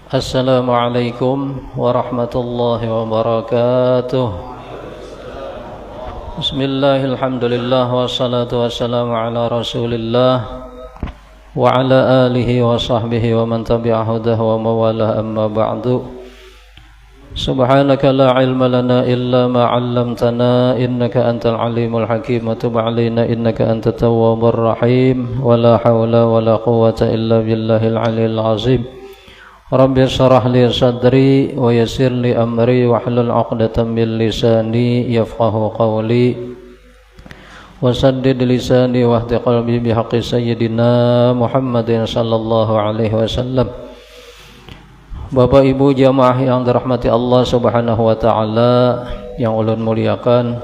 Assalamualaikum warahmatullahi wabarakatuh. Bismillahirrahmanirrahim. Wassalatu wassalamu ala rasulillah wa ala alihi wa sahbihi wa man tabi'ahudah wa mawalah, amma ba'du. Subhanaka la ilma lana illa ma 'allamtana innaka antal alimul hakim wa tub 'alaina innaka antat tawwabur rahim. Wa la hawla wa la quwwata illa billahil 'aliyyil 'azim. Rabbi syrah li sadri wa yassir li amri wahlul 'uqdatam min lisani yafqahu qawli wa saddid lisani wahdi qalbi bihaqqi sayyidina Muhammadin sallallahu alaihi wasallam. Bapak Ibu jamaah yang dirahmati Allah Subhanahu wa taala, yang ulun muliakan,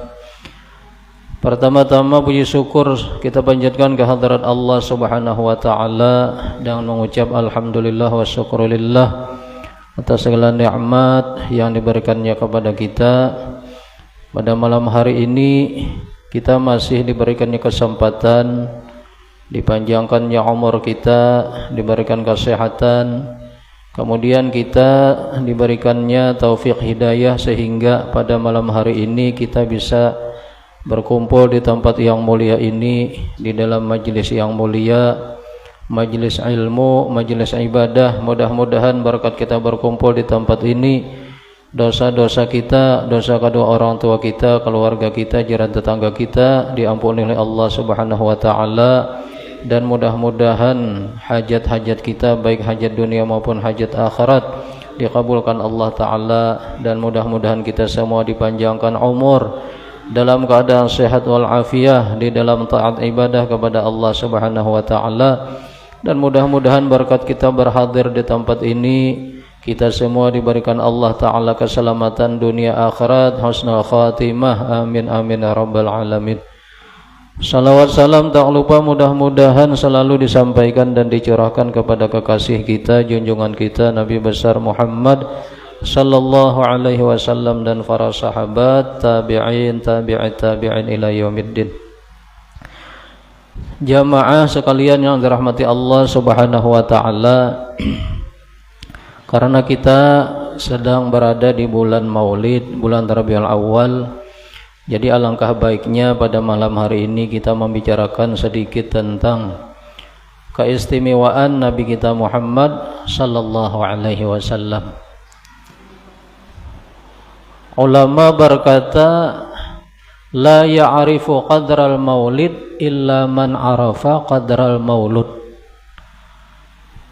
pertama-tama puji syukur kita panjatkan kehadirat Allah Subhanahu wa taala dengan mengucap alhamdulillah wa syukurillah atas segala nikmat yang diberikannya kepada kita. Pada malam hari ini kita masih diberikannya kesempatan, dipanjangkannya umur kita, diberikan kesehatan, kemudian kita diberikannya taufik hidayah sehingga pada malam hari ini kita bisa berkumpul di tempat yang mulia ini, di dalam majelis yang mulia, majelis ilmu, majelis ibadah. Mudah-mudahan berkat kita berkumpul di tempat ini, dosa-dosa kita, dosa kedua orang tua kita, keluarga kita, jiran tetangga kita diampuni oleh Allah Subhanahu wa taala, dan mudah-mudahan hajat-hajat kita baik hajat dunia maupun hajat akhirat dikabulkan Allah taala, dan mudah-mudahan kita semua dipanjangkan umur dalam keadaan sehat wal afiyah di dalam taat ibadah kepada Allah Subhanahu wa taala, dan mudah-mudahan berkat kita berhadir di tempat ini kita semua diberikan Allah taala keselamatan dunia akhirat, husnul khatimah, amin amin ya rabbal alamin. Salawat salam tak lupa mudah-mudahan selalu disampaikan dan dicurahkan kepada kekasih kita, junjungan kita Nabi besar Muhammad sallallahu alaihi wasallam dan para sahabat, tabi'in, tabi'in ila yaumiddin. Jamaah sekalian yang dirahmati Allah Subhanahu wa taala, karena kita sedang berada di bulan Maulid, bulan Rabiul Awal, jadi alangkah baiknya pada malam hari ini kita membicarakan sedikit tentang keistimewaan Nabi kita Muhammad sallallahu alaihi wasallam. Ulama berkata, la ya'rifu qadral maulid illa man arafa qadral maulud.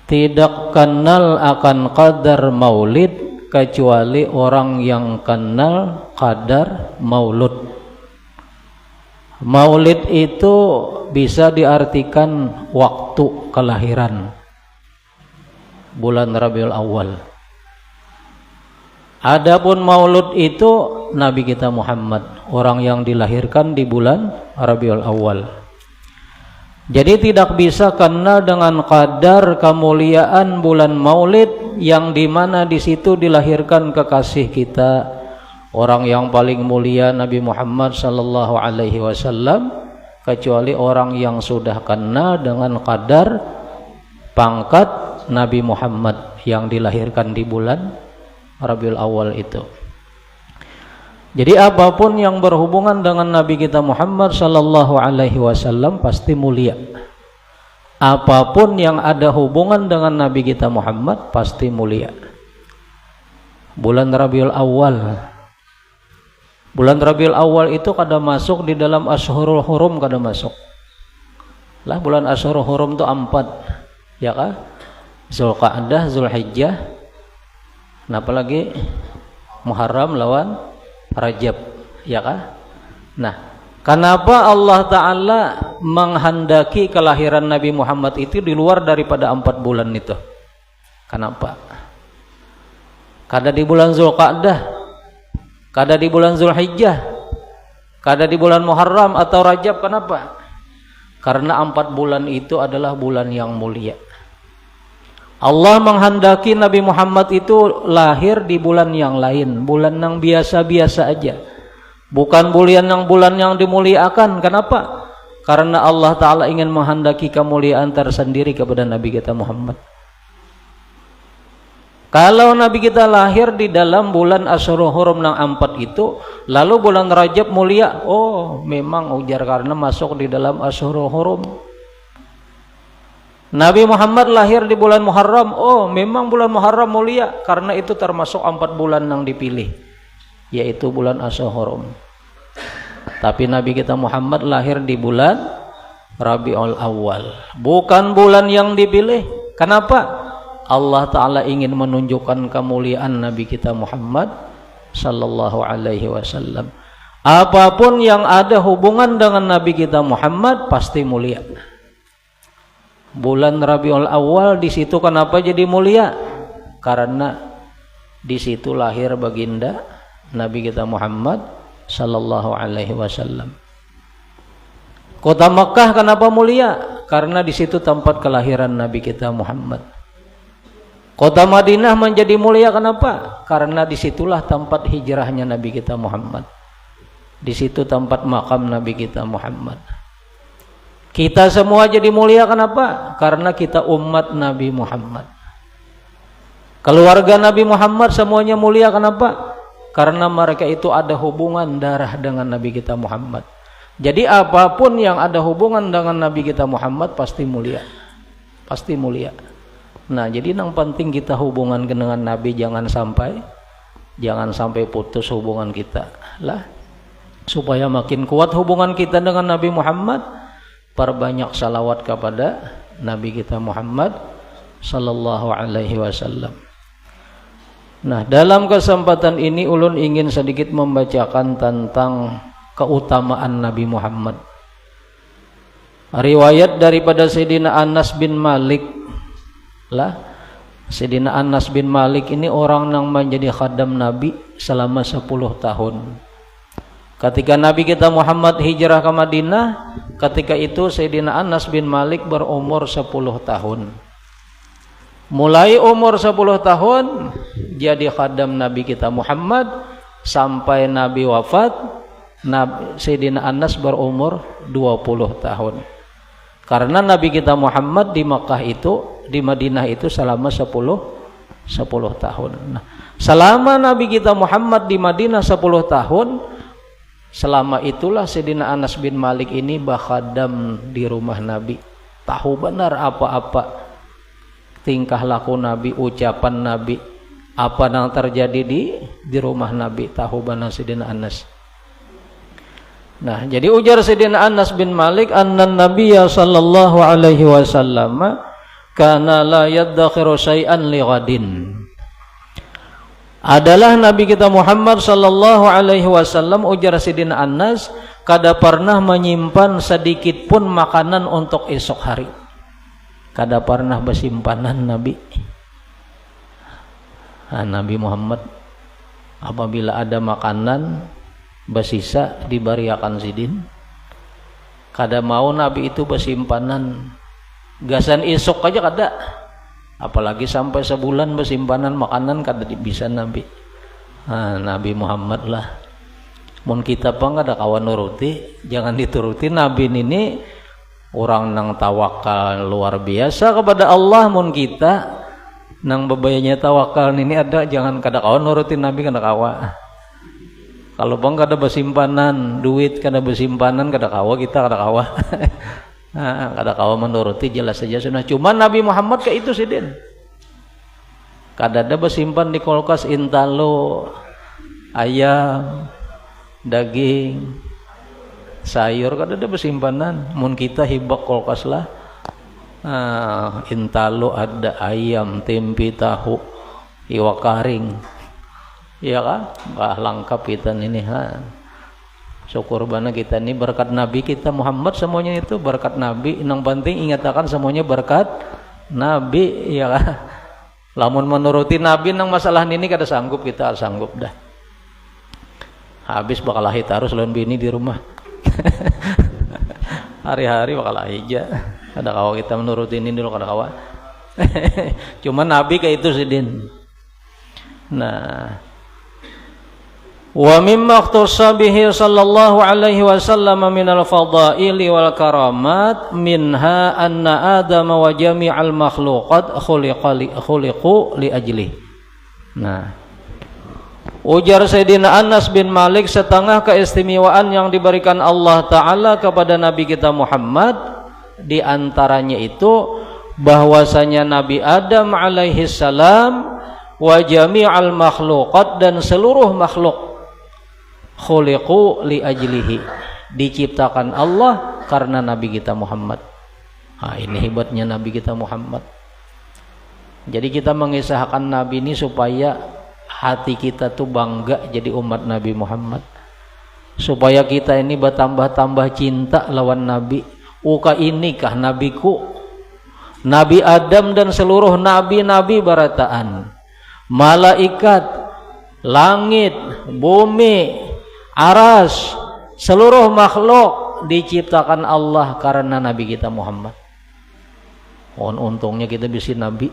Tidak kenal akan qadar maulid kecuali orang yang kenal qadar maulud. Maulid itu bisa diartikan waktu kelahiran, bulan Rabiul Awal. Adapun maulud itu Nabi kita Muhammad, orang yang dilahirkan di bulan Rabiul Awal. Jadi tidak bisa kenal dengan kadar kemuliaan bulan Maulid yang dimana di situ dilahirkan kekasih kita, orang yang paling mulia Nabi Muhammad sallallahu alaihi wasallam, kecuali orang yang sudah kenal dengan kadar pangkat Nabi Muhammad yang dilahirkan di bulan Rabiul Awal itu. Jadi apapun yang berhubungan dengan Nabi kita Muhammad sallallahu alaihi wasallam pasti mulia. Apapun yang ada hubungan dengan Nabi kita Muhammad pasti mulia. Bulan Rabiul Awal. Bulan Rabiul Awal itu kada masuk di dalam Ashhurul Hurum, kada masuk. Lah bulan Ashhurul Hurum itu 4, ya kah? Zulqa'dah, Zulhijjah, apalagi Muharram lawan Rajab, ya kah? Nah, kenapa Allah Ta'ala menghendaki kelahiran Nabi Muhammad itu di luar daripada 4 bulan itu? Kenapa? Kada di bulan Zulqa'dah, kada di bulan Zulhijjah, kada di bulan Muharram atau Rajab, kenapa? Karena 4 bulan itu adalah bulan yang mulia. Allah menghendaki Nabi Muhammad itu lahir di bulan yang lain, bulan yang biasa-biasa aja, bukan bulan yang dimuliakan. Kenapa? Karena Allah Ta'ala ingin menghendaki kemuliaan tersendiri kepada Nabi kita Muhammad. Kalau Nabi kita lahir di dalam bulan Asyurul Hurum nang 4 itu, lalu bulan Rajab mulia, oh memang ujar karena masuk di dalam Asyurul Hurum. Nabi Muhammad lahir di bulan Muharram, oh memang bulan Muharram mulia karena itu termasuk 4 bulan yang dipilih, yaitu bulan Asyurul Hurum. Tapi Nabi kita Muhammad lahir di bulan Rabiul Awal, bukan bulan yang dipilih. Kenapa? Allah Ta'ala ingin menunjukkan kemuliaan Nabi kita Muhammad sallallahu alaihi wasallam. Apapun yang ada hubungan dengan Nabi kita Muhammad pasti mulia. Bulan Rabiul Awal di situ kenapa jadi mulia? Karena di situ lahir baginda Nabi kita Muhammad sallallahu alaihi wasallam. Kota Makkah kenapa mulia? Karena di situ tempat kelahiran Nabi kita Muhammad. Kota Madinah menjadi mulia kenapa? Karena disitulah tempat hijrahnya Nabi kita Muhammad. Di situ tempat makam Nabi kita Muhammad. Kita semua jadi mulia kenapa? Karena kita umat Nabi Muhammad. Keluarga Nabi Muhammad semuanya mulia kenapa? Karena mereka itu ada hubungan darah dengan Nabi kita Muhammad. Jadi apapun yang ada hubungan dengan Nabi kita Muhammad pasti mulia. Pasti mulia. Nah, jadi yang penting kita hubungan dengan Nabi jangan sampai putus hubungan kita. Lah, supaya makin kuat hubungan kita dengan Nabi Muhammad, perbanyak salawat kepada Nabi kita Muhammad sallallahu alaihi wasallam. Nah, dalam kesempatan ini ulun ingin sedikit membacakan tentang keutamaan Nabi Muhammad. Riwayat daripada Sayyidina Anas bin Malik. Lah, Sayyidina Anas bin Malik ini orang yang menjadi khadam Nabi selama 10 tahun. Ketika Nabi kita Muhammad hijrah ke Madinah, ketika itu Sayyidina Anas bin Malik berumur 10 tahun. Mulai umur 10 tahun jadi khadam Nabi kita Muhammad sampai Nabi wafat, Sayyidina Anas berumur 20 tahun. Karena Nabi kita Muhammad di Makkah itu, di Madinah itu selama 10 tahun. Nah, selama Nabi kita Muhammad di Madinah 10 tahun, selama itulah Sayyidina Anas bin Malik ini bakhadam di rumah Nabi. Tahu benar apa-apa tingkah laku Nabi, ucapan Nabi, apa yang terjadi di rumah Nabi, tahu benar Sayyidina Anas. Nah, jadi ujar Sayyidina Anas bin Malik, annan Nabiyya sallallahu alaihi wasallam kana la yaddakhiru syai'an li ghadin. Adalah Nabi kita Muhammad sallallahu alaihi wasallam, ujar Sayyidina Anas, kada pernah menyimpan sedikit pun makanan untuk esok hari. Kada pernah bersimpanan Nabi. Nabi Muhammad apabila ada makanan bersisa dibariakan sidin. Kada mau Nabi itu bersimpanan gasan esok aja kada, apalagi sampai sebulan bersimpanan makanan kada bisa Nabi. Nabi Muhammad lah. Mun kita pang kada kawan nuruti, jangan dituruti. Nabi ini orang nang tawakal luar biasa kepada Allah. Mun kita nang bebayanya tawakal ini ada, jangan kada kawan nuruti Nabi, kada kawa. Kalau bang kada bersimpanan duit, kada bersimpanan kada kawa kita, kada kawa. Kada kawa menuruti, jelas saja sunnah. Cuma Nabi Muhammad kayak itu sidin. Kada ada bersimpan di kulkas intalo, ayam, daging, sayur, kada ada bersimpanan. Mun kita hibak kulkas lah. Intalo ada ayam, tempe, tahu, iwak karing. Iya kan? Lengkap kita ini. Syukur bana kita ini berkat Nabi kita Muhammad, semuanya itu berkat Nabi. Yang penting ingatkan semuanya berkat Nabi, ya kan? Lamun menuruti Nabi nang masalah ini kada sanggup, kita sanggup dah. Habis bakal lahir terus lawan bini di rumah. Hari-hari bakal aja. Kada kawa kita menuruti ini dulu, kada kawa. Cuma Nabi kayak itu sidin. Nah, wa mimma ikhtassa bihi sallallahu alaihi wasallam minal fadaili wal karamat minha anna adama wa jami'al makhluqat khuliqu li ajli. Nah, ujar Sayyidina Anas bin Malik, setengah keistimewaan yang diberikan Allah Ta'ala kepada Nabi kita Muhammad, di antaranya itu bahwasanya Nabi Adam alaihi salam wa jami'al makhluqat, dan seluruh makhluk, khuliqu li ajlihi, diciptakan Allah karena Nabi kita Muhammad. Nah, ini hebatnya Nabi kita Muhammad. Jadi kita mengisahkan Nabi ini supaya hati kita tuh bangga jadi umat Nabi Muhammad, supaya kita ini bertambah-tambah cinta lawan Nabi. Uka inikah nabiku, Nabi Adam dan seluruh nabi-nabi barataan, malaikat, langit, bumi, aras, seluruh makhluk diciptakan Allah karena Nabi kita Muhammad. Untungnya kita bisa Nabi.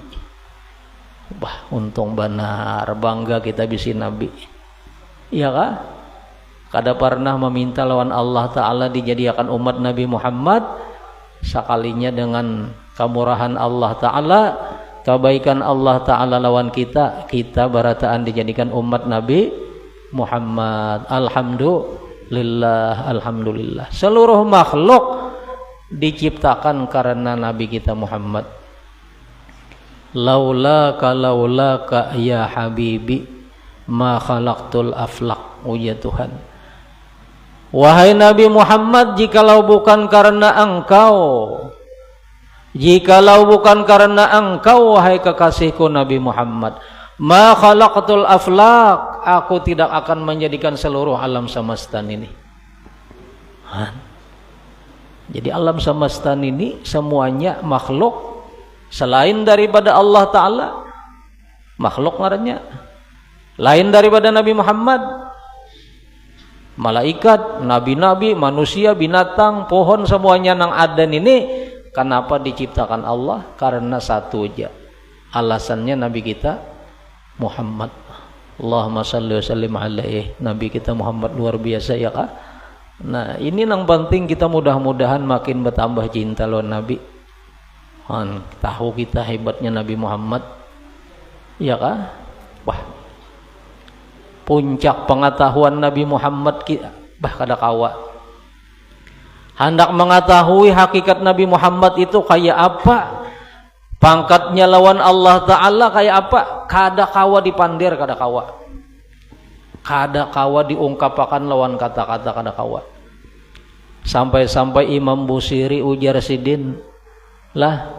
Bah, untung benar, bangga kita bisa Nabi. Iya kah? Kada pernah meminta lawan Allah Ta'ala dijadikan umat Nabi Muhammad. Sekalinya dengan kemurahan Allah Ta'ala, kebaikan Allah Ta'ala lawan kita, kita barataan dijadikan umat Nabi Muhammad. Alhamdulillah, alhamdulillah. Seluruh makhluk diciptakan karena Nabi kita Muhammad. Laulaka ya habibi ma khalaqtul aflaq. Ya Tuhan, wahai Nabi Muhammad, jikalau bukan karena engkau, jikalau bukan karena engkau wahai kekasihku Nabi Muhammad, ma khalaqtul aflaq, aku tidak akan menjadikan seluruh alam semesta ini. Jadi alam semesta ini semuanya makhluk selain daripada Allah Ta'ala, makhluk ngarannya lain daripada Nabi Muhammad. Malaikat, nabi-nabi, manusia, binatang, pohon, semuanya nang adan ini kenapa diciptakan Allah? Karena satu aja, alasannya Nabi kita Muhammad. Allahumma salli wa sallim alaihi. Nabi kita Muhammad luar biasa ya kah? Nah, ini yang penting, kita mudah-mudahan makin bertambah cinta lawan Nabi. Tahu kita hebatnya Nabi Muhammad, ya kah? Wah, puncak pengetahuan Nabi Muhammad bah kada kawa. Hendak mengetahui hakikat Nabi Muhammad itu kayak apa, pangkatnya lawan Allah Ta'ala kayak apa, kada kawa dipandir, kada kawa. Kada kawa diungkapkan lawan kata-kata, kada kawa. Sampai-sampai Imam Busiri ujar sidin lah,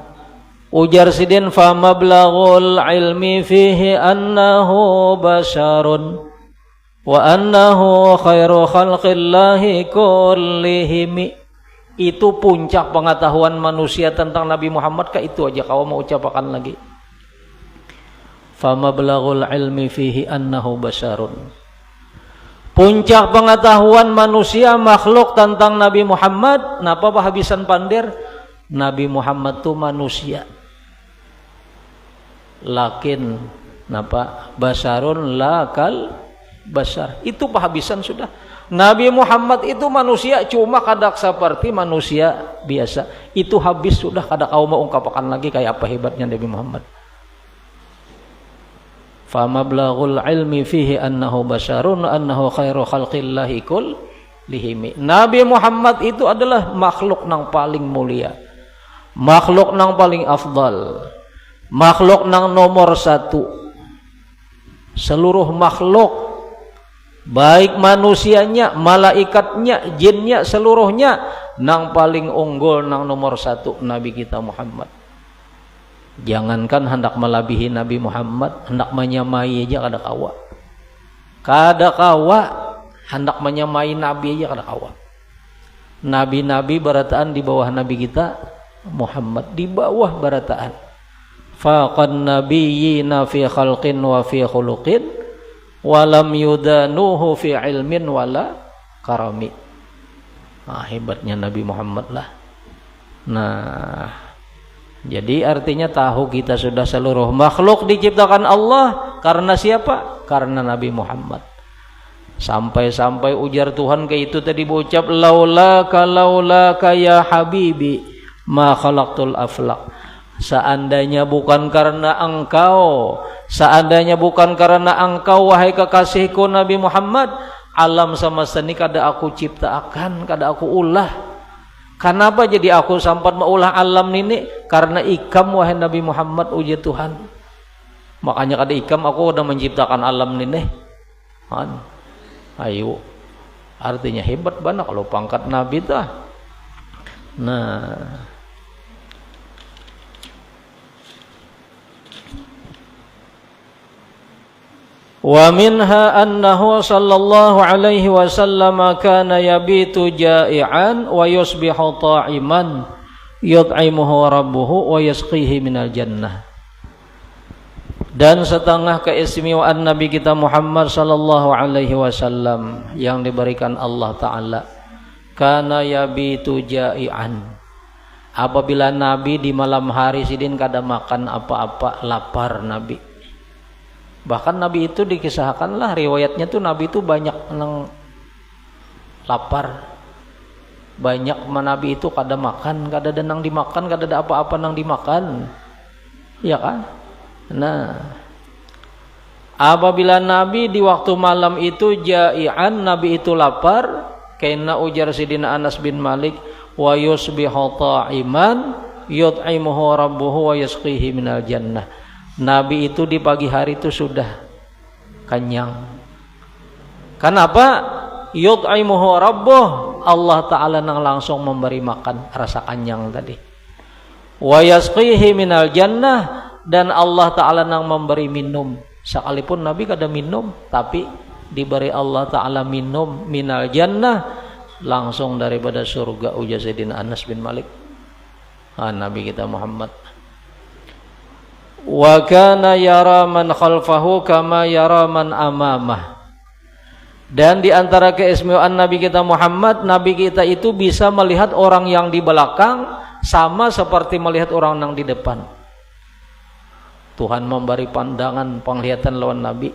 ujar sidin, fa mablaghul ilmi fihi annahu basyarun wa annahu khairu khalqillahi kullihim. Itu puncak pengetahuan manusia tentang Nabi Muhammad, kah itu aja kau mau ucapkan lagi. Fa mablaghul ilmi fihi annahu basyarun, puncak pengetahuan manusia makhluk tentang Nabi Muhammad. Napa habisan pandir? Nabi Muhammad itu manusia, lakin napa basarun lakal basar, itu pahabisan sudah. Nabi Muhammad itu manusia, cuma kadak seperti manusia biasa. Itu habis sudah, kada kau mau ungkapkan lagi kayak apa hebatnya Nabi Muhammad. Fa mablaghul ilmi fihi annahu basarun annahu khairu khalqillahi kullihim. Nabi Muhammad itu adalah makhluk nang paling mulia, makhluk nang paling afdal, makhluk nang nomor satu. Seluruh makhluk, baik manusianya, malaikatnya, jinnya, seluruhnya nang paling unggul, nang nomor satu Nabi kita Muhammad. Jangankan hendak melebihi Nabi Muhammad, hendak menyamai aja kada kawa. Kada kawa, hendak menyamai Nabi aja kada kawa. Nabi-nabi barataan di bawah Nabi kita Muhammad, di bawah barataan. Faqan nabiyyina fi khalqin wa fi khuluqin walam yudanuhu fi ilmin wala karami. Hebatnya Nabi Muhammad lah. Nah, jadi artinya tahu kita sudah seluruh makhluk diciptakan Allah karena siapa? Karena Nabi Muhammad. Sampai-sampai ujar Tuhan ke itu tadi berucap, laulaka ya habibi ma khalaqtul aflaq. seandainya bukan karena engkau, wahai kekasihku Nabi Muhammad, alam semesta ini kada aku ciptakan, kada aku ulah. Kenapa jadi aku sampai maulah alam ini? Karena ikam wahai Nabi Muhammad, uji Tuhan. Makanya kada ikam aku udah menciptakan alam ini. Ayo, artinya hebat banget kalau pangkat Nabi tah. Nah, wa minha annahu sallallahu alaihi wasallam kana yabitu ja'ian wa yusbihu ta'iman yut'imuhu rabbuhu wa yasqihi minal jannah. Dan setengah keistimewaan Nabi kita Muhammad sallallahu alaihi wasallam yang diberikan Allah Ta'ala, kana yabitu ja'ian, apabila Nabi di malam hari sidin kada makan apa-apa, lapar Nabi. Bahkan Nabi itu dikisahkanlah riwayatnya tuh Nabi itu banyak nang lapar, banyak Nabi itu kada makan, kada ada nang dimakan, kada ada apa-apa nang dimakan, ya kan? Nah, apabila Nabi di waktu malam itu ja'ian, Nabi itu lapar, kaina ujar Sidina Anas bin Malik, wa yusbihu ta'iman yut'imuhu rabbuhu wa yasqihi minal jannah. Nabi itu di pagi hari itu sudah kenyang. Kenapa? Yut'imuhu rabbuh, Allah Ta'ala nang langsung memberi makan rasa kenyang tadi. Wa yasqihi minal jannah, dan Allah Ta'ala nang memberi minum. Sekalipun Nabi kada minum, tapi diberi Allah Ta'ala minum minal jannah langsung daripada surga, ujar Sayyidina Anas bin Malik. Nabi kita Muhammad. Wa kana yara man khalfahu kama yara man amamah. Dan di antara keistimewaan Nabi kita Muhammad, Nabi kita itu bisa melihat orang yang di belakang sama seperti melihat orang yang di depan. Tuhan memberi pandangan penglihatan lawan Nabi.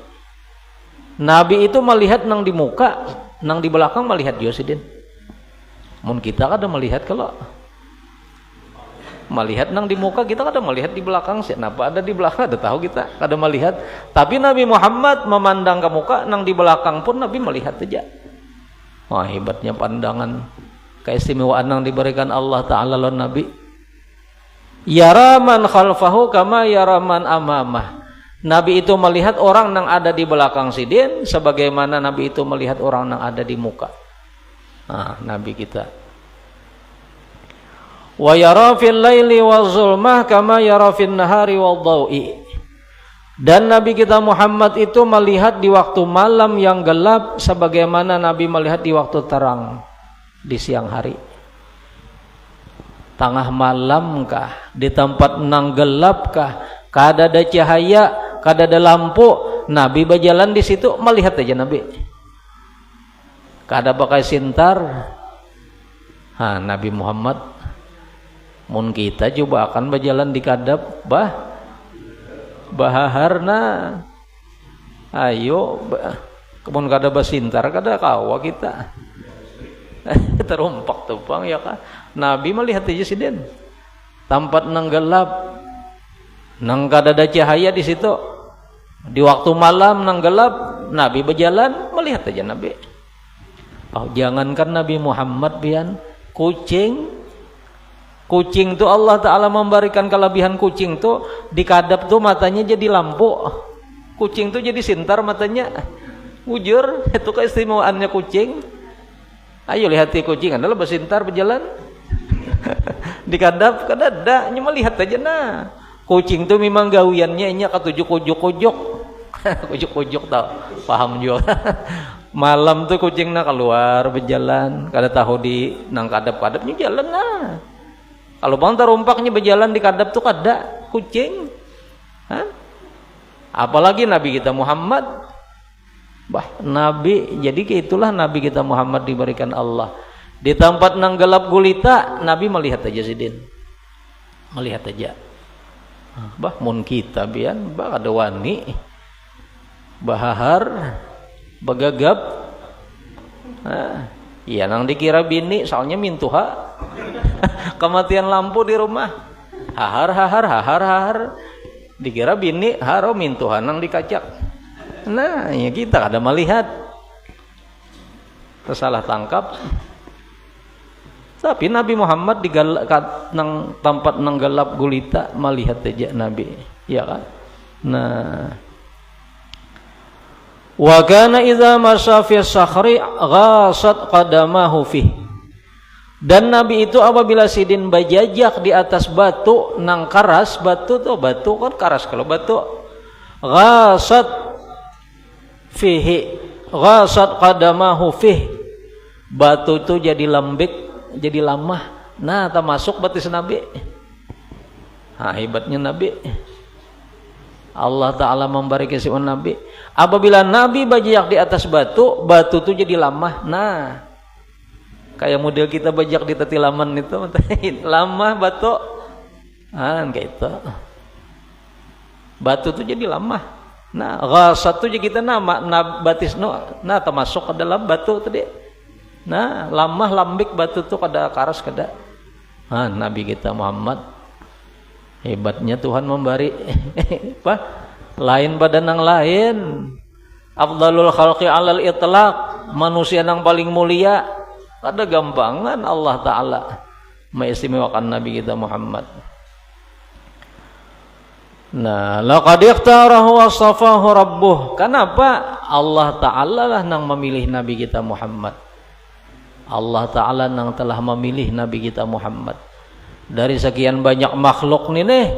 Nabi itu melihat nang di muka, nang di belakang melihat Yosidin. Mun kita kada melihat, kalau melihat nang di muka kita kada melihat di belakang. Siapa ada di belakang ada tahu kita kada melihat. Tapi Nabi Muhammad memandang ke muka, nang di belakang pun Nabi melihat saja. Wah, hebatnya pandangan, keistimewaan yang diberikan Allah Ta'ala lawan Nabi. Yara man khalfahu kama yara man amamah. Nabi itu melihat orang yang ada di belakang sidin sebagaimana Nabi itu melihat orang yang ada di muka. Nabi kita. Wa yara fil laili wa zulmah kama yara fin nahari wal dawi. Dan Nabi kita Muhammad itu melihat di waktu malam yang gelap sebagaimana Nabi melihat di waktu terang di siang hari. Tengah malam kah, di tempat nang gelap kah, kada ada cahaya, kada ada lampu, Nabi berjalan di situ melihat aja Nabi. Kada pakai sintar. Nabi Muhammad, mun kita coba akan berjalan di kadap bahaharna. Ayo, mun kada basintar kada kawa kita. Terumpak tupang ya kan. Nabi melihat aja sidin tempat nang gelap, nang kada ada cahaya di situ. Di waktu malam nang gelap, Nabi berjalan melihat aja Nabi. Jangankan Nabi Muhammad pian, kucing tuh Allah Ta'ala memberikan kelebihan. Kucing tuh di kadap tuh matanya jadi lampu, kucing tuh jadi sintar matanya. Wujur, itu keistimewaannya kucing. Ayo lihat kucing adalah bersintar berjalan. Di kadap kada ada, cuma lihat aja nah. Kucing tuh memang gawiannya inya katujuk-kujuk-kujuk. Kujuk-kujuk tau, paham juga. Malam tuh kucingnya keluar berjalan, kada tahu di nang kadap-kadapnya jalan nah. Kalau bang terumpaknya berjalan di kadap tuh kada kucing. Apalagi Nabi kita Muhammad. Nabi, jadi itulah Nabi kita Muhammad diberikan Allah. Di tempat nang gelap gulita, Nabi melihat aja sidin. Melihat aja. Mun kita bian, ada wani. Bahahar, bagagap. Iya nang dikira bini, soalnya mintuha. Kematian lampu di rumah. hahar dikira bini haro mintuhanang dikacak. Nah ya kita kada melihat, tersalah tangkap. Tapi Nabi Muhammad di nang tempat nang gelap gulita melihat aja Nabi, ya kan? Nah, wa kana idza masya fi sakhri ghasat qadamahu fi. Dan Nabi itu apabila sidin bajajak di atas batu nang karas, batu kan karas, kalau batu ghasat fihi, ghasat qadamahu fi. Batu itu jadi lembek, jadi lamah. Nah, termasuk batis Nabi. Nah, hebatnya Nabi. Allah Ta'ala memberi kesimpulan Nabi. Apabila Nabi bajak di atas batu, batu itu jadi lamah. Nah, kayak model kita bajak di tetilaman itu, lamah batu. Ah, kayak itu. Batu itu jadi lamah. Nah, ghasat itu kita nama batis nah termasuk ke dalam batu tadi. Nah, lamah lambik batu itu kada karas kada. Ah, Nabi kita Muhammad hebatnya Tuhan memberi apa? Lain pada nang lain. Afdalul khalqi alal itlaq, manusia yang paling mulia. Ada gampangan Allah Ta'ala mengistimewakan Nabi kita Muhammad. Nah, laqad ikhtarahu wasafahu rabbuh. Kenapa? Allah Ta'ala lah yang memilih Nabi kita Muhammad. Allah Ta'ala yang telah memilih Nabi kita Muhammad. Dari sekian banyak makhluk nih,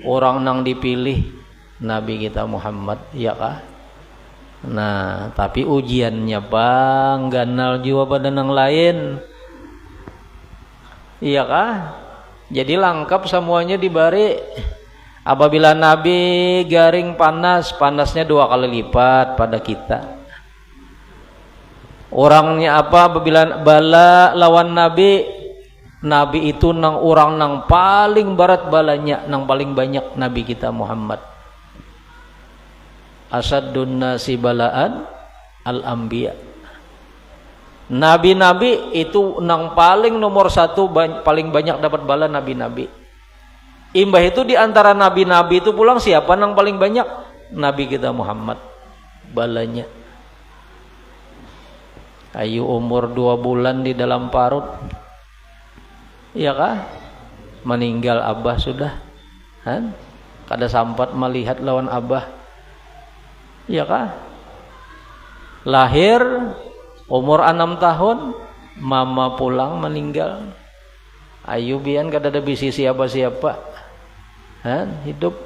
orang yang dipilih Nabi kita Muhammad, ya kah? Nah, tapi ujiannya bang, ganal jiwa pada yang lain, iya kah? Jadi lengkap semuanya diberi. Apabila Nabi garing panas, panasnya 2 kali lipat pada kita. Orangnya apa? Apabila bala lawan Nabi, Nabi itu nang orang nang paling berat balanya, nang paling banyak Nabi kita Muhammad. Asaddun nasi balaan al-anbiya. Nabi-nabi itu nang paling nomor 1 paling banyak dapat bala nabi-nabi. Imbah itu di antara nabi-nabi itu pulang siapa nang paling banyak? Nabi kita Muhammad balanya. Ayu umur 2 bulan di dalam parut. Iya kah? Meninggal abah sudah. Kan? Kada sempat melihat lawan abah. Iya kah? Lahir umur 6 tahun, mama pulang meninggal. Ayu bian kada ada bisi siapa-siapa. Kan? Hidup.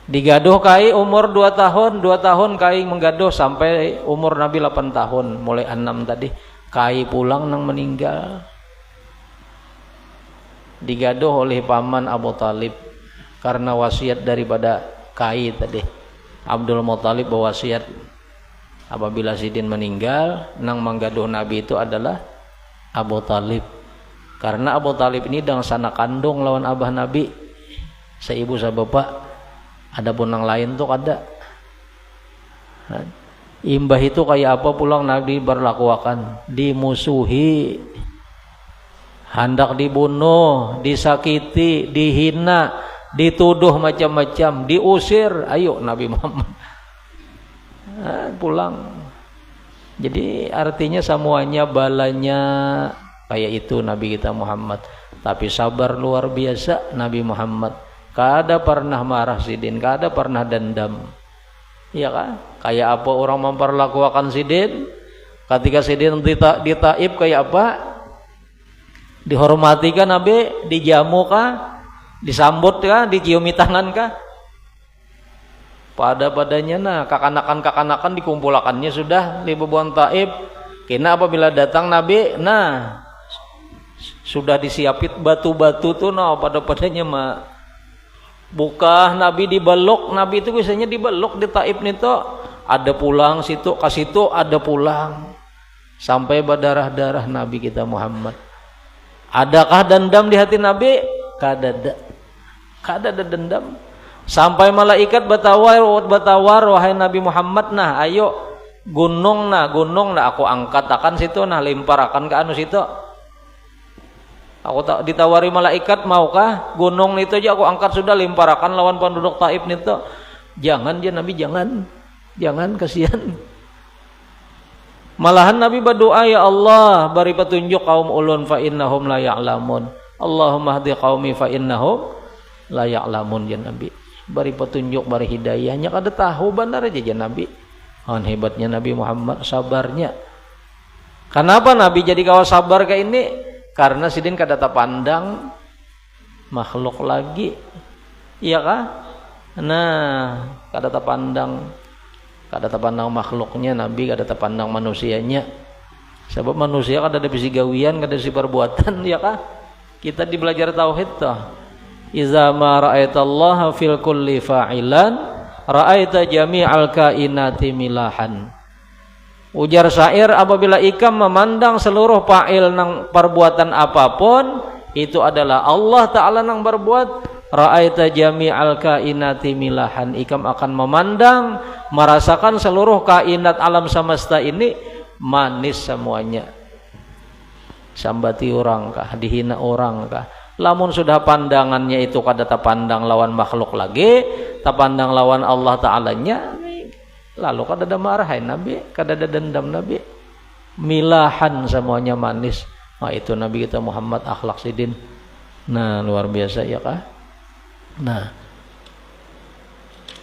Digaduh kai umur 2 tahun kai menggaduh sampai umur Nabi 8 tahun, mulai 6 tadi. Kai pulang nang meninggal. Digaduh oleh paman Abu Talib karena wasiat daripada Kai tadi. Abdul Muthalib berwasiat apabila sidin meninggal nang menggaduh Nabi itu adalah Abu Talib, karena Abu Talib ini dang sana kandung lawan abah Nabi, seibu sabapak. Adapun nang lain tuh kada. Imbah itu kayak apa pulang Nabi berlakuakan, dimusuhi, hendak dibunuh, disakiti, dihina, dituduh macam-macam, diusir. Ayo Nabi Muhammad pulang. Jadi artinya semuanya balanya kayak itu Nabi kita Muhammad. Tapi sabar luar biasa Nabi Muhammad. Kada pernah marah sidin, kada pernah dendam. Iya kan? Kayak apa orang memperlakukan sidin? Ketika sidin ditaib kayak apa? Dihormati kah Nabi, dijamu kah, disambut kah, diciumi tangan kah? Padanya nah kakanakan dikumpulakannya sudah di bebuan taib. Kena apabila datang Nabi, nah sudah disiapit batu-batu tuh nah padanya mah. Buka Nabi dibelok, Nabi itu biasanya dibelok di taib nih tuh. Ada pulang situ, ke situ ada pulang. Sampai berdarah-darah Nabi kita Muhammad. Adakah dendam di hati Nabi? Kada ada dendam. Sampai malaikat batawar wahai Nabi Muhammad, nah ayo gunung nah aku angkat akan situ, nah lempar akan ke anu situ. Aku tak ditawari malaikat, maukah gunung itu aja aku angkat sudah limparakan lawan penduduk Taif itu. Jangan ya Nabi, jangan kasihan. Malahan Nabi berdoa, ya Allah beri petunjuk kaum ulun fa innahum la ya'lamun. Allahumma hdi qaumi fa innahum la ya'lamun ya Nabi. Beri petunjuk, beri hidayahnya kada tahu benar aja ya Nabi. Hebatnya Nabi Muhammad sabarnya. Kenapa Nabi jadi kawas sabar kayak ini? Karena sidin kada pandang makhluk lagi, iya kah? Nah, kada pandang makhluknya Nabi, kada pandang manusianya. Sebab manusia kada ada bisi gawian, kada si perbuatan, ya kah? Kita di belajar tauhid toh. Iza ma ra'aitallaha fil kulli fa'ilan, ra'aita jami'al kainati milahan. Ujar syair, apabila ikam memandang seluruh fa'il nang perbuatan apapun, itu adalah Allah Ta'ala nang berbuat. Ra'aita jami'al kainati milahan, ikam akan memandang, merasakan seluruh kainat alam semesta ini manis semuanya. Sambati orang kah, dihina orang kah, lamun sudah pandangannya itu kada tapandang lawan makhluk lagi, tapandang lawan Allah Ta'alanya, lalu kada ada marahin Nabi, kada ada dendam Nabi. Milahan semuanya manis. Nah itu Nabi kita Muhammad akhlak sidin. Nah luar biasa ya kah? Nah,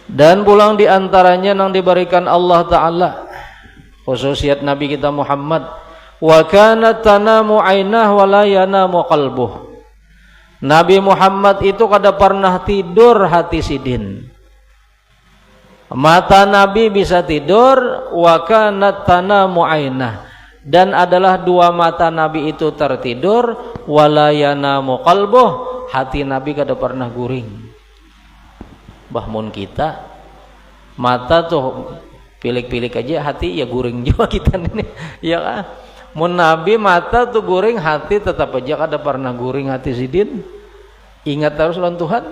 dan pulang diantaranya yang diberikan Allah Ta'ala khususiat Nabi kita Muhammad, wa kanat tanamu aynah wa la yanamu qalbuh. Nabi Muhammad itu kada pernah tidur hati sidin. Mata Nabi bisa tidur, wa kanat tanamu aynah, dan adalah dua mata Nabi itu tertidur, wa la yanamu qalbuh, hati Nabi kada pernah guring. Bahmun kita mata tuh pilik-pilik aja, hati ya guring juga kita ini ya kan. Mun Nabi mata tuh guring, hati tetap aja kada pernah guring hati sidin. Ingat terus lawan Tuhan.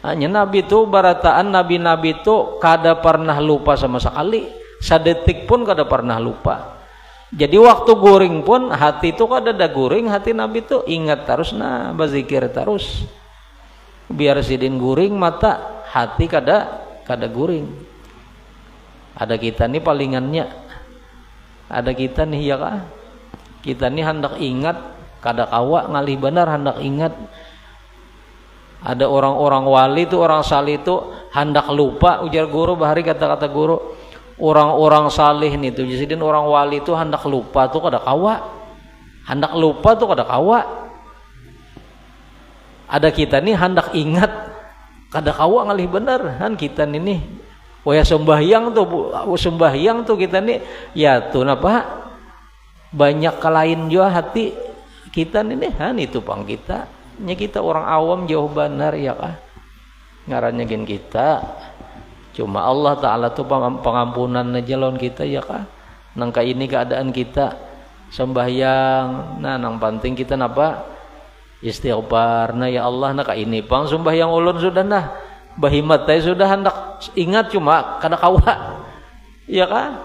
Hanya Nabi tuh barataan nabi-nabi tuh kada pernah lupa sama sekali, sadetik pun kada pernah lupa. Jadi waktu guring pun hati tuh kada ada guring, hati Nabi tuh ingat terus, nah berzikir terus. Biar sidin guring mata, hati kada guring. Ada kita nih palingannya, ada kita nih ya kah? Kita nih hendak ingat, kada kawa ngalih benar hendak ingat. Ada orang-orang wali tuh, orang salih tuh hendak lupa, ujar guru bahari kata-kata guru. Orang-orang salih nih tuh, jadi orang wali tuh hendak lupa tuh kada kawa. Hendak lupa tuh kada kawa. Ada kita nih hendak ingat, kada kawa ngalih bener kan kita ini. Waya sembahyang tuh kita nih ya tuh napa banyak kelain juga hati kita nih kan itu pang kita. Nya kita orang awam jauh benar ya kah? Ngarannya gen kita. Cuma Allah Ta'ala tuh pengampunan aja lawan kita ya kah? Nangka ini keadaan kita sembahyang, nah nang penting kita napa? Istighfar. Nah ya Allah, nah ini pang sembahyang ulun sudah nah. Bahimat teh sudah hendak ingat cuma kada kawa. Ya kah?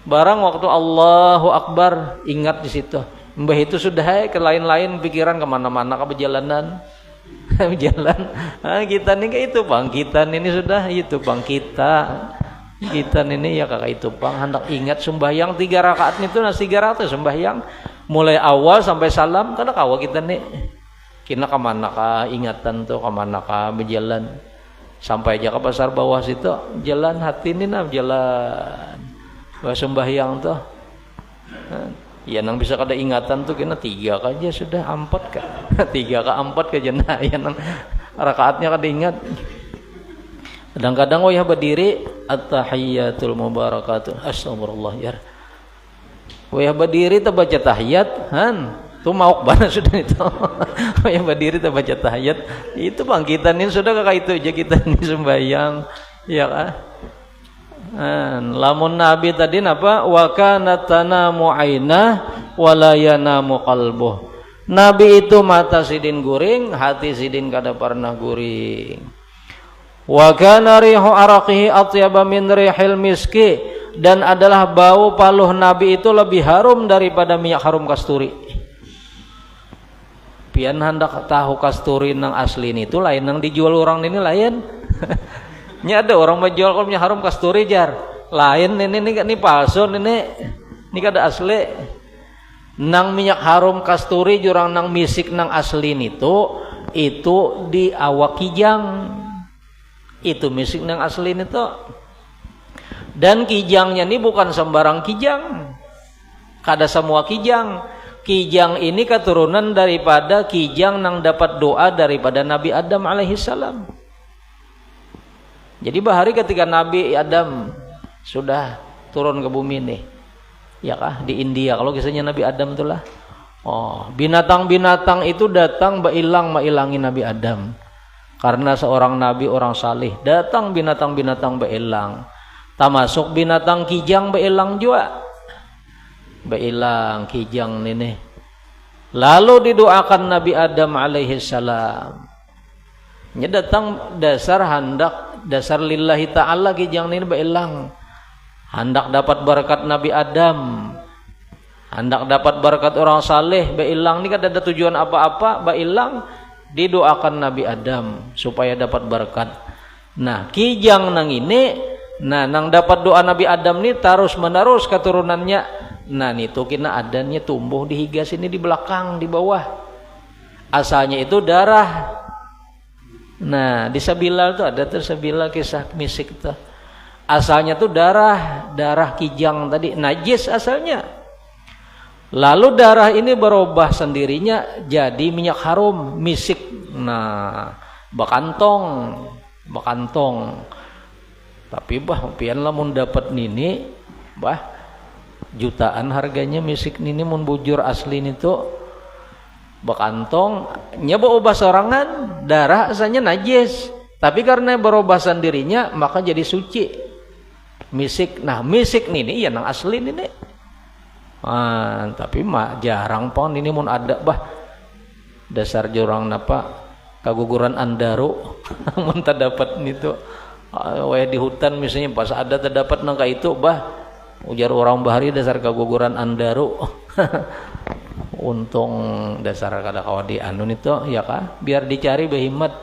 Barang waktu Allahu Akbar ingat di situ. Mbah itu sudah ke lain-lain pikiran kemana-mana ke perjalanan. Jalan. Nah, kita nih kayak itu bang. Kita ini sudah itu bang kita. Kita ini ya kakak itu bang. Hendak ingat sembahyang 3 rakaat itu nah 3 rakaat sembahyang. Mulai awal sampai salam kada kawa kita nih. Kina kemana ka ingatan tuh kemana ka berjalan. Sampai aja ke pasar bawah situ jalan hati ini nah jalan. Bah sembahyang tuh. Ya nang bisa kada ingatan tuh kena 3 aja sudah 4 ka. 3 ka 4 ka jenah ya nang rakaatnya kada ingat. Kadang-kadang wayah berdiri at-tahiyyatul mubarakatuh. Astagfirullah ya. Wayah berdiri ta baca tahiyat han. Tuh mauk banget sudah itu. Wayah berdiri ta baca tahiyat. Itu bangkitan ini sudah kakak itu aja kita ini sembahyang. Ya kah? Lamun Nabi tadi napa wa kanat tanamu aynah wa la yanamu qalbuh. Nabi itu mata sidin guring, hati sidin kada pernah guring. Wa kana rihu araqihi atyaba min rihil miski, dan adalah bau paluh Nabi itu lebih harum daripada minyak harum kasturi. pian hendak tahu kasturi nang asli itu lain nang dijual orang ini lain. Nya ada orang menjual kalau punya harum kasturi jar. Lain ini palsu ini kada asli. Nang minyak harum kasturi jurang nang misik nang asli itu di awak kijang. Itu misik nang asli itu. Dan kijangnya ini bukan sembarang kijang. Kada semua kijang. Kijang ini keturunan daripada kijang nang dapat doa daripada Nabi Adam alaihissalam. Jadi bahari ketika Nabi Adam sudah turun ke bumi nih, ya kah, di India kalau kisahnya Nabi Adam itulah. Oh, binatang-binatang itu datang mailangi Nabi Adam. Karena seorang nabi orang salih, datang binatang-binatang bailang. Termasuk binatang kijang bailang juga. Bailang kijang ini. Lalu didoakan Nabi Adam alaihi salam. Nya datang dasar hendak dasar lillahi ta'ala kijang ini bailang. Hendak dapat berkat Nabi Adam. Hendak dapat berkat orang saleh bailang ini kada ada tujuan apa-apa, bailang didoakan Nabi Adam supaya dapat berkat. Nah, kijang nang ini nang dapat doa Nabi Adam ini terus menerus keturunannya. Nah, itu kena adanya tumbuh di higas ini di belakang, di bawah. Asalnya itu darah. Nah, di Sabilal tuh ada Sabilal kisah misik tuh. Asalnya tuh darah kijang tadi, najis asalnya. Lalu darah ini berubah sendirinya jadi minyak harum, misik. Nah, bakantong. Tapi pian lamun dapat nini, jutaan harganya misik nini mun bujur asli itu bakantong nya berubah sorangan, darah asalnya najis, tapi karena berubah sendirinya maka jadi suci misik. Nah, misik nini ya nang asli nini. Tapi jarang pon ini mun ada dasar jorang napa kaguguran andaru mun tak dapat itu di hutan misalnya pas ada terdapat nangka itu ujar orang bahari dasar kaguguran andaru. Untung dasar kada kawadi anu itu ya kah biar dicari behimat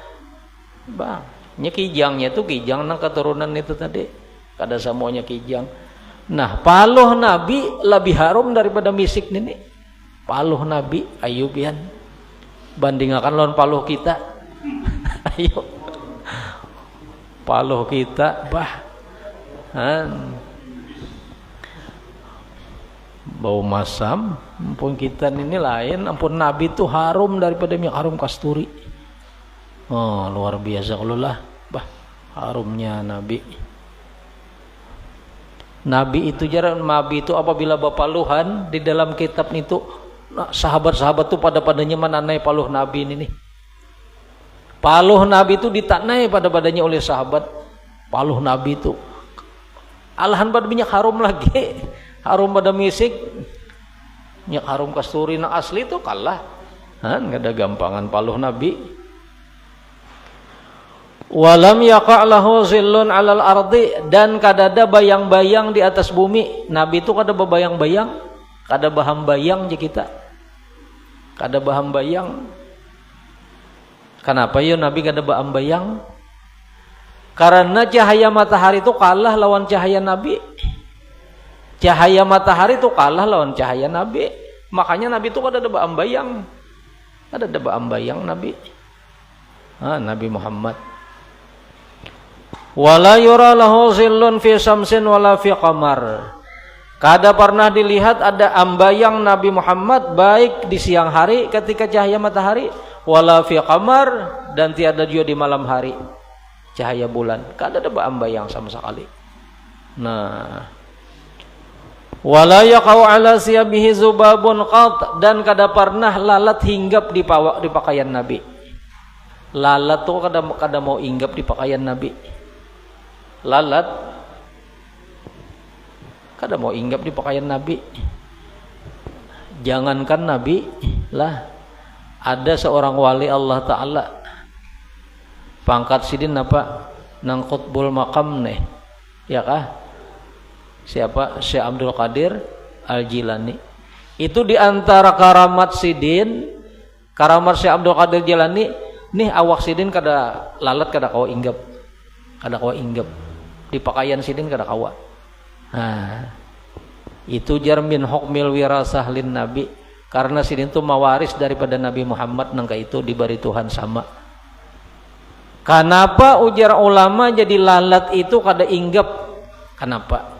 nya kijangnya tuh kijang nang keturunan itu tadi kada semuanya kijang. Nah, paluh Nabi lebih harum daripada misik ini. Paluh Nabi ayubian bandingkan lawan paluh kita. Ayo paluh kita bau masam, ampun kita ini lain, ampun Nabi itu harum daripada minyak harum kasturi. Oh, luar biasa kalau lah, harumnya Nabi. Nabi itu apabila bapaluhan di dalam kitab itu, sahabat-sahabat itu pada-padanya menanai paluh Nabi ini. Paluh Nabi itu ditanai pada-padanya oleh sahabat. Paluh Nabi itu alahan pada minyak harum lagi. Harum pada misik, minyak harum kasturi nang asli itu kalah. Nggak ada gampangan paluh Nabi. Walam yaqa'lahu zillun 'alal ardi, dan kadada bayang-bayang di atas bumi. Nabi itu kada bebayang-bayang, kada baham bayang je kita. Kada baham bayang. Kenapa ya Nabi kada baham bayang? Karena cahaya matahari itu kalah lawan cahaya Nabi. Cahaya matahari itu kalah lawan cahaya Nabi. Makanya Nabi itu kada ada baham bayang. Kada ada baham bayang Nabi. Nabi Muhammad. Wala yura lahu zillun fi samsin wala fi qamar. Kada pernah dilihat ada ambayang Nabi Muhammad baik di siang hari ketika cahaya matahari, wala fi qamar, dan tiada juga di malam hari cahaya bulan. Kada ada ambayang sama sekali. Nah, wala yaqau ala siyabihi zubabun qat, dan kada pernah lalat hinggap di pakaian Nabi. Lalat tuh kada mau hinggap di pakaian Nabi. Lalat kada mau hinggap di pakaian Nabi. Jangankan Nabi lah, ada seorang wali Allah Ta'ala pangkat sidin apa nang qutbul maqam nih, ya kah? Siapa? Syekh Abdul Qadir Al-Jilani. Itu diantara karamat sidin Karamar Syekh Abdul Qadir Jilani nih awak sidin kada lalat kada kawa inggap. Kada kawa inggap. Di pakaian sidin kada kawa. Nah, itu jar min hukmil wirasah lin nabi, karena sidin itu mawaris daripada Nabi Muhammad nangka itu diberi Tuhan sama. Kenapa ujar ulama jadi lalat itu kada inggap? Kenapa?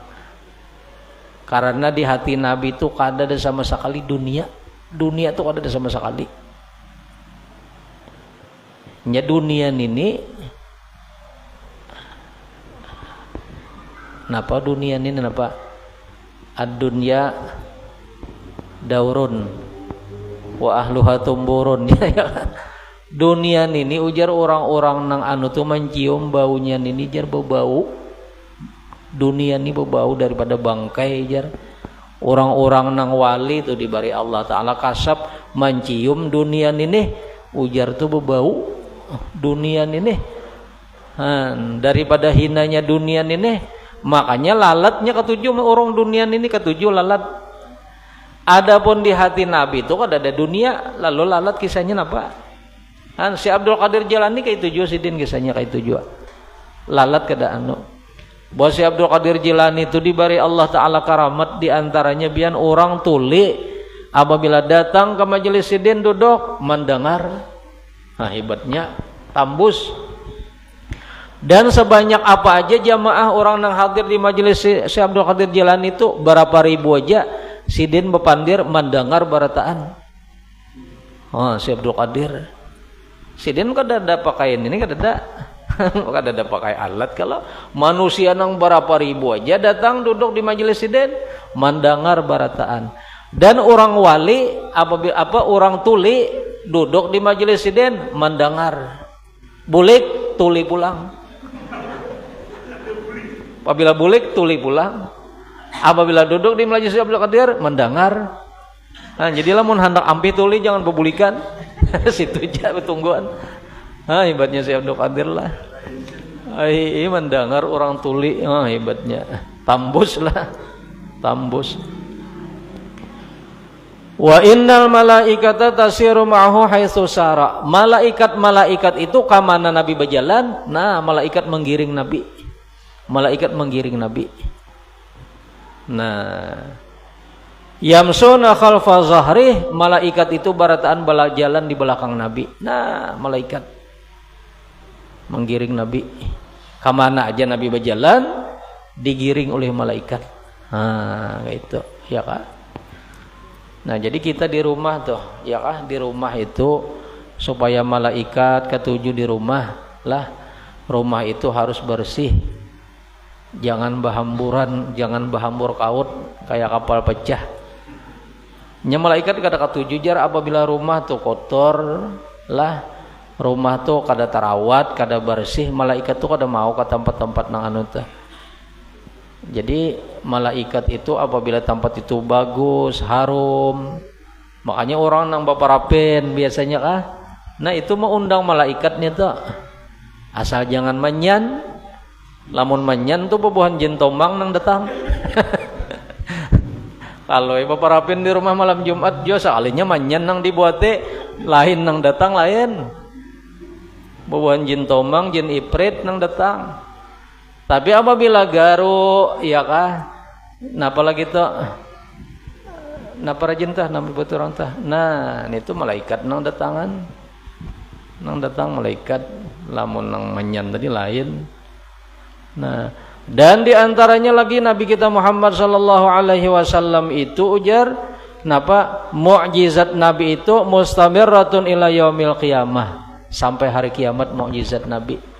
Karena di hati Nabi itu kada ada sama sekali dunia. Dunia itu kada ada sama sekali. Nya dunia ini napa dunia ini napa? Ad-dunya daurun wa ahluha tumburun. Dunia ini ujar orang-orang nang anu tuh mencium baunya ini jar bau. Dunia ini bau daripada bangkai jar. Orang-orang nang wali itu diberi Allah Ta'ala kasab mencium dunia ini ujar tuh bau dunia ini. Daripada hinanya dunia ini, makanya lalatnya ketujuh orang dunia ini ketujuh lalat. Adapun di hati Nabi itu kada ada dunia, lalu lalat kisahnya apa? Si Abdul Qadir Jilani kayak tujuh sidin kisahnya kayak tujuh. Lalat kada anu. Bahwa si Abdul Qadir Jilani itu diberi Allah Ta'ala karamat, diantaranya biar orang tuli apabila datang ke majelis sidin duduk mendengar. Nah hebatnya tambus. Dan sebanyak apa aja jamaah orang yang hadir di majelis si Abdul Qadir Jilani itu berapa ribu aja sidin bepandir mendengar barataan. Oh si Abdul Qadir sidin kada ada pakaian ini kada ada pakai alat. Kalau manusia nang berapa ribu aja datang duduk di majelis sidin mendengar barataan. Dan orang wali orang tuli duduk di majelis sidin mendengar. Bulik tuli pulang. Apabila bulik tuli pulang. Apabila duduk di majelis Abdul Qadir mendengar. Nah, jadilah mun hendak ampi tuli jangan bebulikan. Situ aja betungguan. Ah hebatnya si Abdul Qadir lah. Ai mendengar orang tuli, hebatnya. Tambus lah. Tambus. Wa innal malaikata tasiru ma'ahu haitsu sara. Malaikat itu ka mana Nabi berjalan, nah malaikat menggiring Nabi. Malaikat menggiring Nabi. Nah, yamsuna khalfa zahrih, malaikat itu barataan bala jalan di belakang Nabi. Nah, malaikat menggiring Nabi. Ka mana aja Nabi berjalan digiring oleh malaikat. Nah, gitu, ya Kak. Nah jadi kita di rumah tuh ya kah, di rumah itu supaya malaikat ketujuh di rumah lah, rumah itu harus bersih, jangan bahamburan, jangan bahambur kaut kayak kapal pecah. Nya malaikat kada ketujuh jar apabila rumah tuh kotor lah, rumah tuh kada tarawat, kada bersih, malaikat tuh kada mau ke tempat-tempat nang anu teh. Jadi malaikat itu apabila tempat itu bagus, harum, makanya orang nang baparapen biasanya kah, nah itu mau undang malaikatnya tuh, asal jangan manyan, lamun manyan tuh bebuhan jin tomang nang datang. Kalau baparapen di rumah malam Jumat jo sekalinya manyan nang dibuate, lain nang datang lain, bebuhan jin tomang, jin iprit nang datang. Tapi apabila garu ya kah, napa lagi tuh, napa rajin tah, napa betul orang tah. Nah, itu malaikat nang datangan, nang datang malaikat, lamun nang manyan tadi lain. Nah, dan diantaranya lagi Nabi kita Muhammad sallallahu alaihi wasallam itu ujar, napa mukjizat Nabi itu mustamirratun ila yaumil qiyamah, sampai hari kiamat mukjizat Nabi.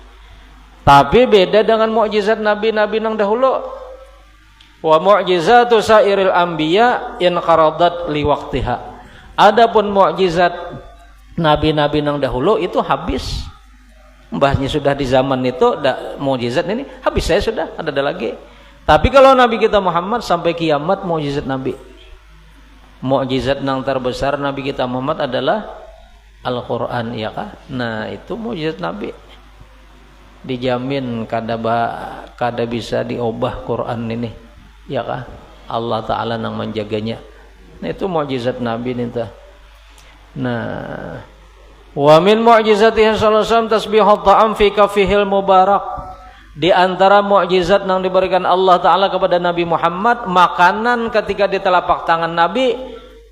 Tapi beda dengan mukjizat nabi-nabi nang dahulu. Wa mu'jizatu sairil anbiya in qaradat li waqtiha. Adapun mukjizat nabi-nabi nang dahulu itu habis. Mbahnya sudah di zaman itu mukjizat ini habis, saya sudah ada lagi. Tapi kalau Nabi kita Muhammad sampai kiamat mukjizat Nabi. Mukjizat nang terbesar Nabi kita Muhammad adalah Al-Qur'an, ya kah? Nah, itu mukjizat Nabi. Dijamin kada bisa diubah Quran ini, ya kah? Allah Ta'ala nang menjaganya. Nah itu mukjizat Nabi nih. Nah, wa min mu'jizatihi sallallahu alaihi wasallam tasbihut ta'am fi kafihil mubarak. Di antara mukjizat yang diberikan Allah Ta'ala kepada Nabi Muhammad, makanan ketika di telapak tangan Nabi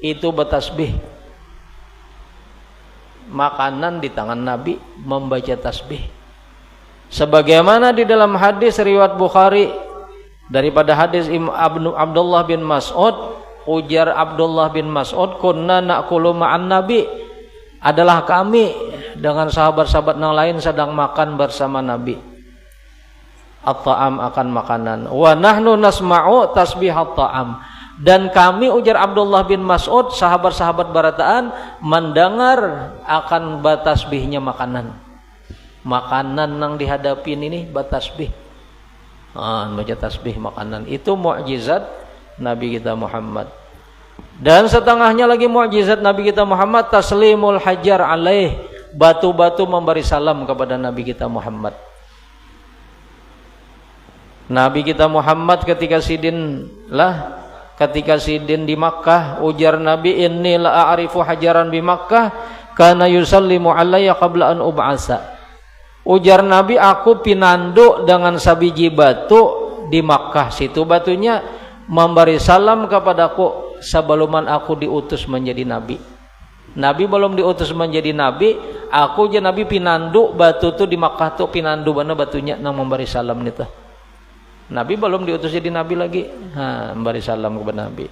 itu bertasbih. Makanan di tangan Nabi membaca tasbih. Sebagaimana di dalam hadis riwayat Bukhari daripada hadis Abdullah bin Mas'ud, ujar Abdullah bin Mas'ud, kunna na'kulu ma'an Nabi, adalah kami dengan sahabat-sahabat yang lain sedang makan bersama Nabi. At-ta'am akan makanan. Wa nahnu nasma'u tasbihat ta'am. Dan kami, ujar Abdullah bin Mas'ud, sahabat-sahabat barataan, mendengar akan batasbihnya makanan. Makanan yang dihadapin ini batasbih. Baca tasbih makanan. Itu mukjizat Nabi kita Muhammad. Dan setengahnya lagi mukjizat Nabi kita Muhammad, taslimul hajar alaih. Batu-batu memberi salam kepada Nabi kita Muhammad. Nabi kita Muhammad ketika sidin di Makkah, ujar Nabi, inni la a'rifu hajaran bi Makkah kana yusallimu alayya qabla an ub'asa. Ujar Nabi, aku pinanduk dengan sabiji batu di Makkah. Situ batunya memberi salam kepadaku sebelum aku diutus menjadi nabi. Nabi belum diutus menjadi nabi, aku aja Nabi pinanduk batu tu di Makkah tu, pinanduk mana batunya nang memberi salam itu. Nabi belum diutus jadi nabi lagi, memberi salam kepada Nabi.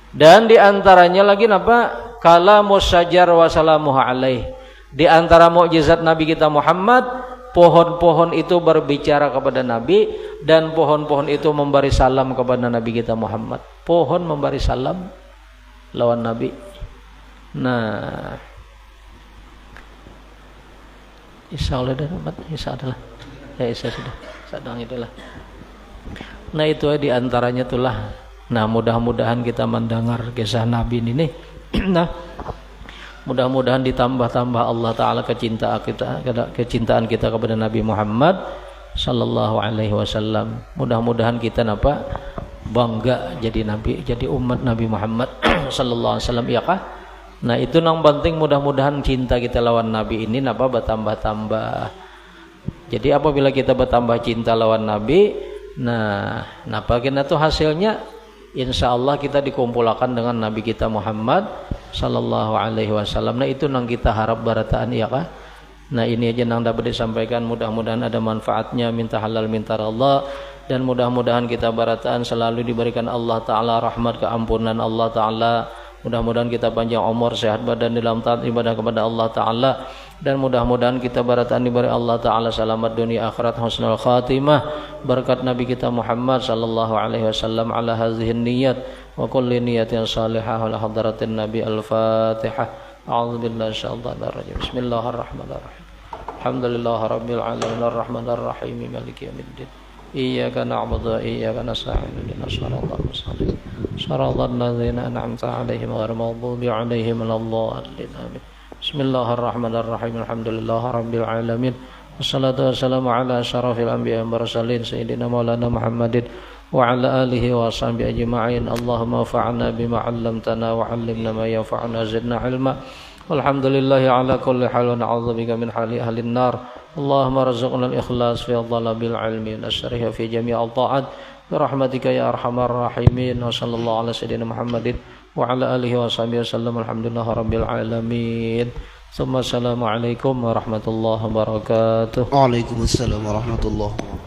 Dan di antaranya lagi apa? Kalamus syajar wa salamuhu alaih. Di antara mukjizat Nabi kita Muhammad, pohon-pohon itu berbicara kepada Nabi dan pohon-pohon itu memberi salam kepada Nabi kita Muhammad. Pohon memberi salam lawan Nabi. Nah, Isa oleh dapat, Isa adalah, ya Isa sudah, sedang itulah. Nah itu di antaranya itulah. Nah mudah-mudahan kita mendengar kisah Nabi ini. Nah mudah-mudahan ditambah-tambah Allah Ta'ala kecintaan kita kepada Nabi Muhammad Sallallahu Alaihi Wasallam. Mudah-mudahan kita bangga jadi Nabi, jadi umat Nabi Muhammad Sallallahu Alaihi Wasallam, ya kah? Nah itu yang penting, mudah-mudahan cinta kita lawan Nabi ini bertambah-tambah. Jadi apabila kita bertambah cinta lawan Nabi, nah kena tuh hasilnya, insya Allah kita dikumpulkan dengan Nabi kita Muhammad Sallallahu Alaihi Wasallam. Nah itu yang kita harap barataan, ya kah? Nah ini aja yang dapat disampaikan. Mudah-mudahan ada manfaatnya. Minta halal minta Allah. Dan mudah-mudahan kita barataan selalu diberikan Allah Ta'ala rahmat keampunan Allah Ta'ala. Mudah-mudahan kita panjang umur, sehat badan dalam taat ibadah kepada Allah Ta'ala. Dan mudah-mudahan kita barataan diberi Allah Ta'ala selamat dunia akhirat, husnul khatimah, berkat Nabi kita Muhammad Sallallahu Alaihi Wasallam ala hazihin niyat wa kulli niyatin salihah wa hadratin Nabi. Al-Fatihah. A'udzubillahi minasyaitonir rajim. Bismillahirrahmanirrahim. Alhamdulillahi rabbil alamin arrahmanir rahim maliki yaumiddin. Iyyaka na'budu wa iyyaka nasta'in. Ihdinas siratal mustaqim. Shiratal ladzina an'amta 'alaihim ghairil maghdubi 'alaihim waladdallin. Amin. Bismillahirrahmanirrahim. Alhamdulillahi rabbil alamin. Wassalatu wassalamu ala asyrafil anbiya'i wal mursalin sayyidina maulana Muhammadin wa ala alihi wa sahbihi ajma'in. Allahumma fa'alna bima 'allamtana wa 'allimna ma yanfa'una zidna 'ilma. Walhamdulillahi ala kulli hal wa na'udzubika min hali ahlin nar. Allahumma rzuqna al-ikhlas fi talabil ilmi wa nasrihi fi jami' al-ta'at bi rahmatika ya arhamar rahimin. Wa sallallahu ala sayyidina Muhammadin wa ala alihi wa sahbihi wasallam. Alhamdulillahi rabbil alamin. Assalamualaikum warahmatullahi wabarakatuh. Waalaikumsalam warahmatullahi wabarakatuh.